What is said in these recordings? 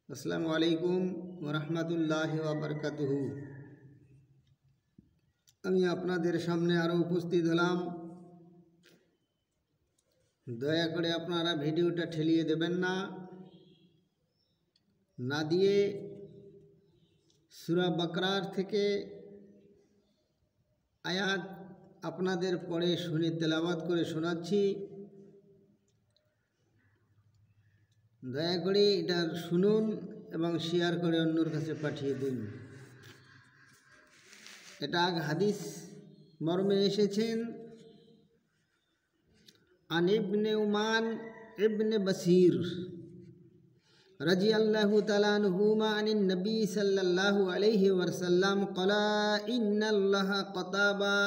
আসসালামু আলাইকুম ওয়া রাহমাতুল্লাহি ওয়া বারাকাতুহু। আমি আপনাদের সামনে আরও উপস্থিত হলাম। দয়া করে আপনারা ভিডিওটা ঠেলিয়ে দেবেন না দিয়ে সূরা বাকরার থেকে আয়াত আপনাদের পড়ে শুনে তেলাওয়াত করে শোনাচ্ছি। দয়া করে এটা শুনুন এবং শেয়ার করে অন্যর কাছে পাঠিয়ে দিন। এটা হাদিস মর্মে এসেছেন আন ইবনে উমান ইবনে বসির রাদিয়াল্লাহু তাআলা আনহুমা আনিন নবী সাল্লাল্লাহু আলাইহি ওয়াসাল্লাম ক্বালা ইন্নাল্লাহা কাতাবা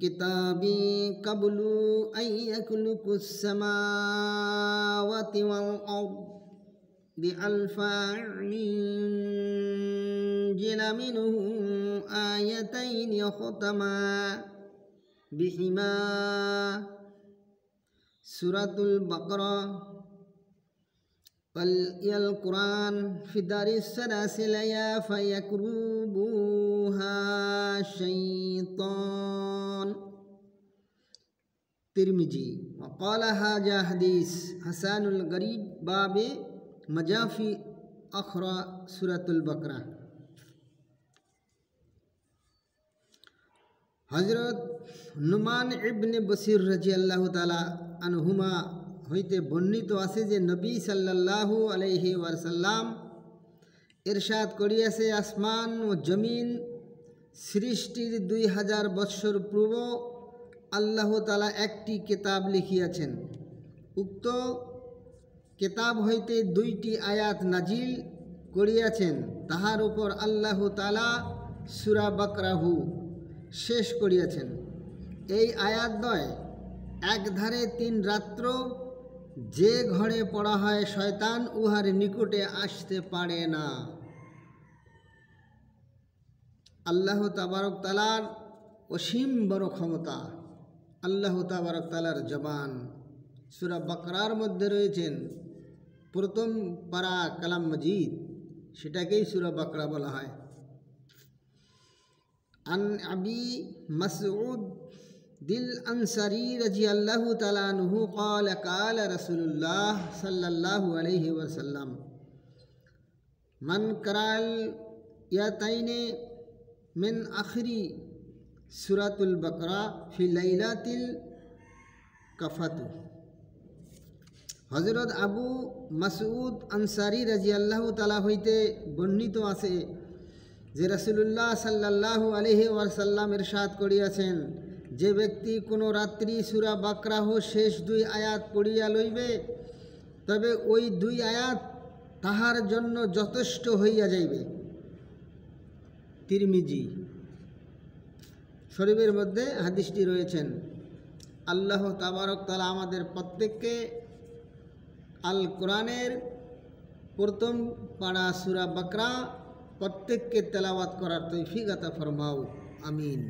কিতাবি কাবলু আইয়াকুলুকুস সামাওয়াতি ওয়াল আরদ বিআলফা জিলা মিনহু আয়াতাইন খতামা বিহিমা সূরাতুল বাকরা ওয়াল কুরআন ফি দারিস সালাসিল ফায়াকরুবুহা শাইতান। तिरमिजी वक़ाल हाजा हदीस हसानुल गरीब बाबे मजाफी अखरा सूरतुल बकरा। हजरत नुमान इब्ने बसीर रज़ियल्लाहु ताला अनहुमा হইতে বর্ণিত আছে যে নবী সাল্লাল্লাহু আলাইহি ওয়াসাল্লাম ইরশাদ করিয়াছে, আসমান ও জমিন সৃষ্টির 2000 বৎসর পূর্ব আল্লাহ তাআলা একটি কিতাব লিখিয়াছেন। উক্ত কিতাব হইতে 2টি আয়াত নাজিল করিয়াছেন। তাহার উপর আল্লাহ তাআলা সূরা বাকরাহু শেষ করিয়াছেন। এই আয়াতদ্বয় একধারে 3 রাত্র যে ঘরে পড়া হয় শয়তান উহার নিকটে আসতে পারে না। আল্লাহ তাবারক তাআলার অসীম বড় ক্ষমতা, আল্লাহ তাবারক তাআলার জবান। সূরা বাকরার মধ্যে রয়েছেন প্রথম পারা কালাম মজিদ, সেটাকেই সূরা বাকরা বলা হয়। আন আবি মাসউদ দিল আনসারী রাদিয়াল্লাহু তাআলা আনহু قال قال رسول الله صلى الله عليه وسلم من قرأ الآيتين من آخر سورة البقرة في ليلة الكفت। হযরত আবু মাসউদ আনসারী রাদিয়াল্লাহু তাআলা হইতে বর্ণিত আছে যে রাসূলুল্লাহ সাল্লাল্লাহু আলাইহি ওয়াসাল্লাম ইরশাদ করিয়াছেন, যে ব্যক্তি কোনো রাত্রি সূরা বাকরাহ শেষ 2 আয়াত পড়িয়া লইবে, তবে ওই 2 আয়াত তাহার জন্য যথেষ্ট হইয়া যাইবে। তিরমিজি শরীফের মধ্যে হাদিসটি রয়েছেন। আল্লাহ তাবারক তাআলা আমাদের প্রত্যেককে আল কোরআনের প্রথম পারা সূরা বাকরা প্রত্যেককে তেলাওয়াত করার তৌফিক আতা ফরমাও, আমিন।